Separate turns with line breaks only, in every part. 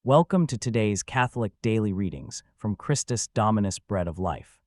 Welcome to today's Catholic Daily Readings from Christus Dominus Bread of Life.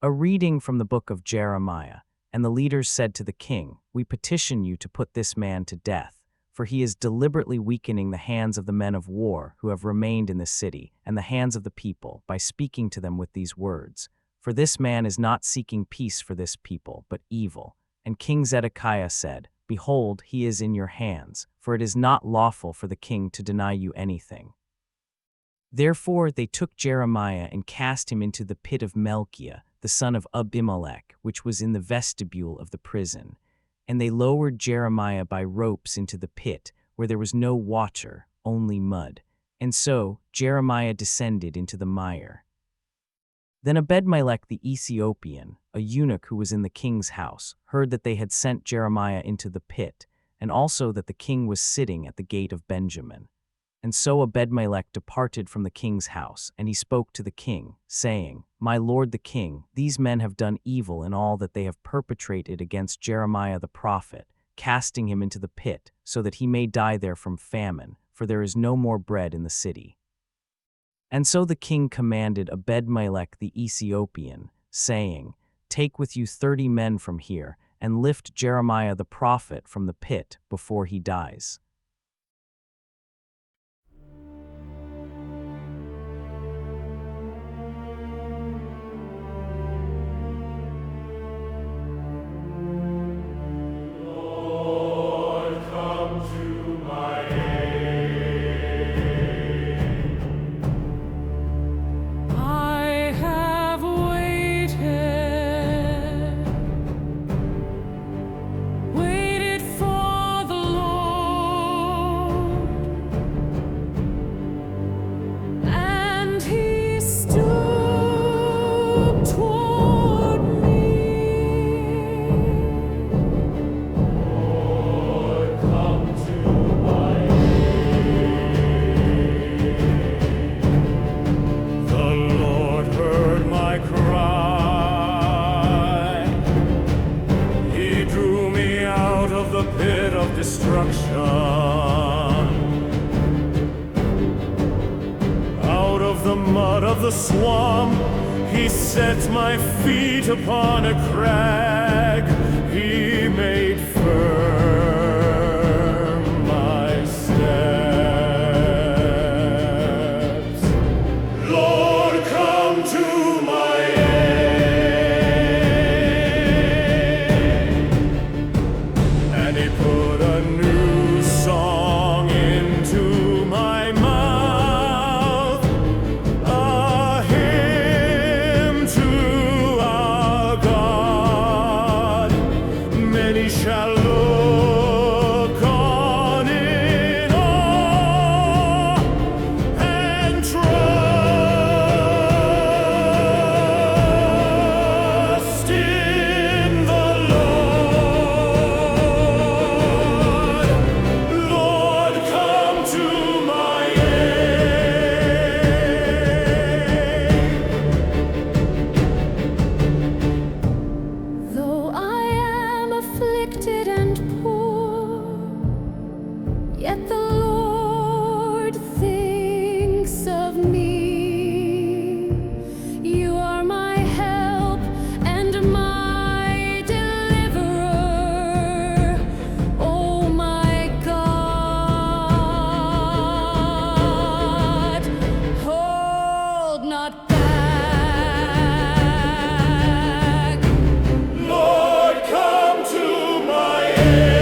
A reading from the book of Jeremiah. And the leaders said to the king, "We petition you to put this man to death, for he is deliberately weakening the hands of the men of war who have remained in the city, and the hands of the people, by speaking to them with these words. For this man is not seeking peace for this people, but evil." And King Zedekiah said, "Behold, he is in your hands, for it is not lawful for the king to deny you anything." Therefore they took Jeremiah and cast him into the pit of Melchiah, the son of Abimelech, which was in the vestibule of the prison. And they lowered Jeremiah by ropes into the pit, where there was no water, only mud. And so Jeremiah descended into the mire. Then Ebed-melech the Ethiopian, a eunuch who was in the king's house, heard that they had sent Jeremiah into the pit, and also that the king was sitting at the gate of Benjamin. And so Ebed-melech departed from the king's house, and he spoke to the king, saying, "My lord the king, these men have done evil in all that they have perpetrated against Jeremiah the prophet, casting him into the pit, so that he may die there from famine, for there is no more bread in the city." And so the king commanded Ebed-melech the Ethiopian, saying, "Take with you 30 men from here, and lift Jeremiah the prophet from the pit before he dies."
Pit of destruction, out of the mud of the swamp, he set my feet upon a crag, he made firm my steps. Lord, come to my put a new song into my mouth, a hymn to our God. Many shall look on in awe and trust in the
Yet the Lord thinks of me. You are my help and my deliverer, oh my God. Hold not back.
Lord, come to my aid.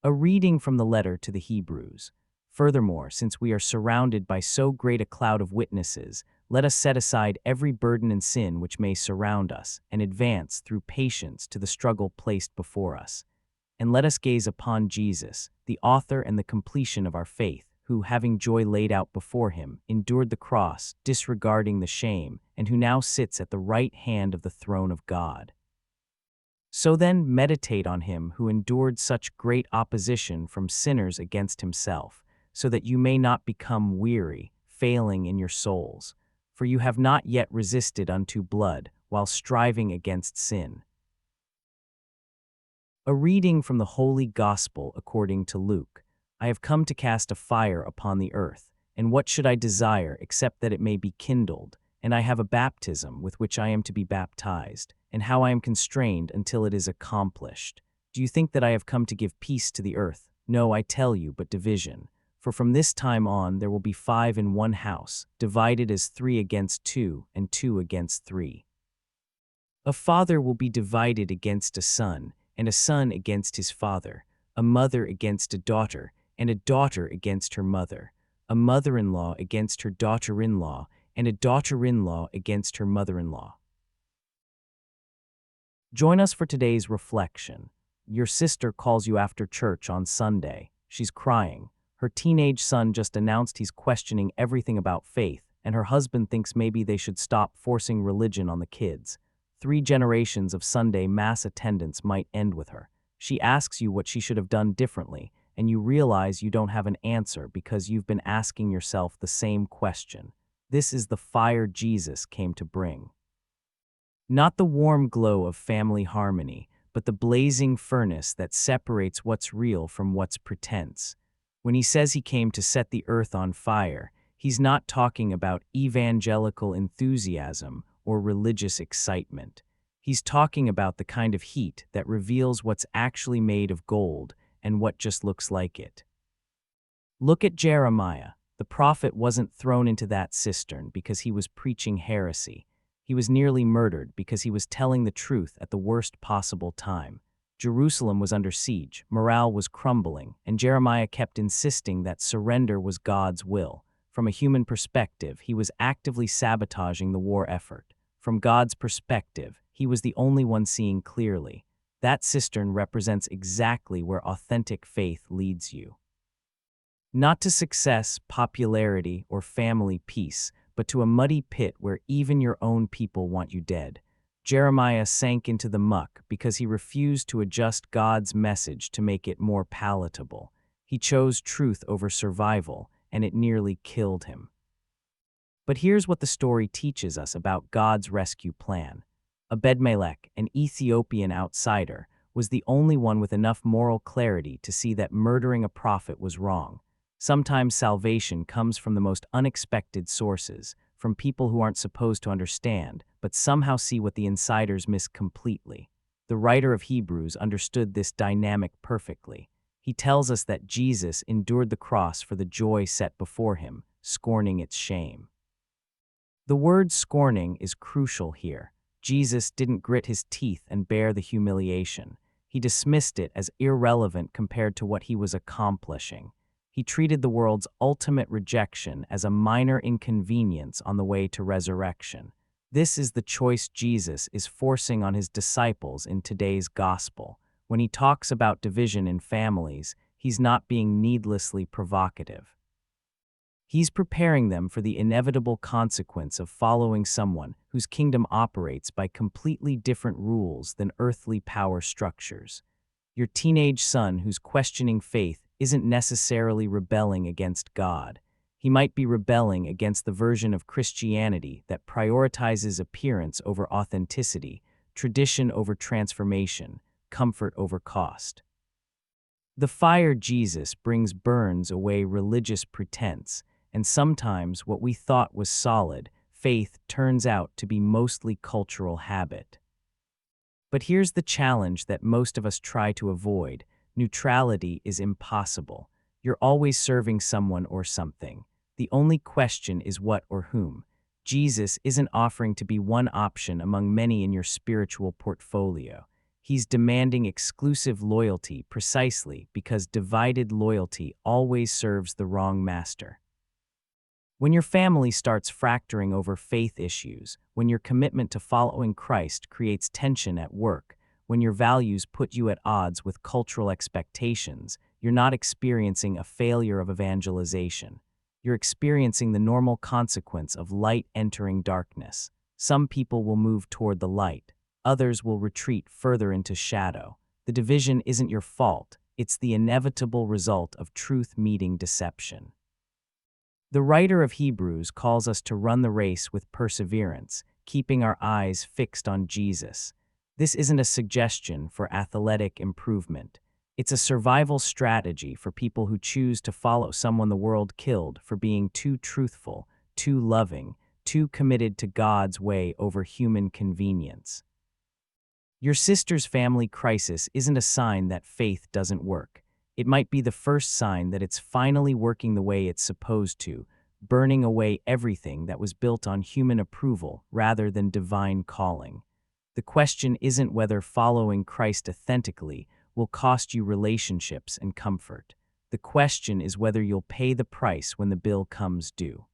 A reading from the letter to the Hebrews. Furthermore, since we are surrounded by so great a cloud of witnesses, let us set aside every burden and sin which may surround us, and advance through patience to the struggle placed before us. And let us gaze upon Jesus, the author and the completion of our faith, who, having joy laid out before him, endured the cross, disregarding the shame, and who now sits at the right hand of the throne of God. So then, meditate on him who endured such great opposition from sinners against himself, so that you may not become weary, failing in your souls. For you have not yet resisted unto blood, while striving against sin. A reading from the Holy Gospel according to Luke. I have come to cast a fire upon the earth, and what should I desire except that it may be kindled? And I have a baptism with which I am to be baptized, and how I am constrained until it is accomplished. Do you think that I have come to give peace to the earth? No, I tell you, but division. For from this time on there will be 5 in one house, divided as 3 against 2, and 2 against 3. A father will be divided against a son, and a son against his father, a mother against a daughter, and a daughter against her mother, a mother-in-law against her daughter-in-law, and a daughter-in-law against her mother-in-law. Join us for today's reflection. Your sister calls you after church on Sunday. She's crying. Her teenage son just announced he's questioning everything about faith, and her husband thinks maybe they should stop forcing religion on the kids. 3 generations of Sunday mass attendance might end with her. She asks you what she should have done differently, and you realize you don't have an answer because you've been asking yourself the same question. This is the fire Jesus came to bring. Not the warm glow of family harmony, but the blazing furnace that separates what's real from what's pretense. When he says he came to set the earth on fire, he's not talking about evangelical enthusiasm or religious excitement. He's talking about the kind of heat that reveals what's actually made of gold and what just looks like it. Look at Jeremiah. The prophet wasn't thrown into that cistern because he was preaching heresy. He was nearly murdered because he was telling the truth at the worst possible time. Jerusalem was under siege, morale was crumbling, and Jeremiah kept insisting that surrender was God's will. From a human perspective, he was actively sabotaging the war effort. From God's perspective, he was the only one seeing clearly. That cistern represents exactly where authentic faith leads you. Not to success, popularity, or family peace, but to a muddy pit where even your own people want you dead. Jeremiah sank into the muck because he refused to adjust God's message to make it more palatable. He chose truth over survival, and it nearly killed him. But here's what the story teaches us about God's rescue plan. Ebed-melech, an Ethiopian outsider, was the only one with enough moral clarity to see that murdering a prophet was wrong. Sometimes salvation comes from the most unexpected sources, from people who aren't supposed to understand, but somehow see what the insiders miss completely. The writer of Hebrews understood this dynamic perfectly. He tells us that Jesus endured the cross for the joy set before him, scorning its shame. The word scorning is crucial here. Jesus didn't grit his teeth and bear the humiliation. He dismissed it as irrelevant compared to what he was accomplishing. He treated the world's ultimate rejection as a minor inconvenience on the way to resurrection. This is the choice Jesus is forcing on his disciples in today's gospel. When he talks about division in families, he's not being needlessly provocative. He's preparing them for the inevitable consequence of following someone whose kingdom operates by completely different rules than earthly power structures. Your teenage son who's questioning faith isn't necessarily rebelling against God. He might be rebelling against the version of Christianity that prioritizes appearance over authenticity, tradition over transformation, comfort over cost. The fire Jesus brings burns away religious pretense, and sometimes what we thought was solid faith turns out to be mostly cultural habit. But here's the challenge that most of us try to avoid. Neutrality is impossible. You're always serving someone or something. The only question is what or whom. Jesus isn't offering to be one option among many in your spiritual portfolio. He's demanding exclusive loyalty precisely because divided loyalty always serves the wrong master. When your family starts fracturing over faith issues, when your commitment to following Christ creates tension at work, when your values put you at odds with cultural expectations, you're not experiencing a failure of evangelization. You're experiencing the normal consequence of light entering darkness. Some people will move toward the light. Others will retreat further into shadow. The division isn't your fault. It's the inevitable result of truth meeting deception. The writer of Hebrews calls us to run the race with perseverance, keeping our eyes fixed on Jesus. This isn't a suggestion for athletic improvement. It's a survival strategy for people who choose to follow someone the world killed for being too truthful, too loving, too committed to God's way over human convenience. Your sister's family crisis isn't a sign that faith doesn't work. It might be the first sign that it's finally working the way it's supposed to, burning away everything that was built on human approval rather than divine calling. The question isn't whether following Christ authentically will cost you relationships and comfort. The question is whether you'll pay the price when the bill comes due.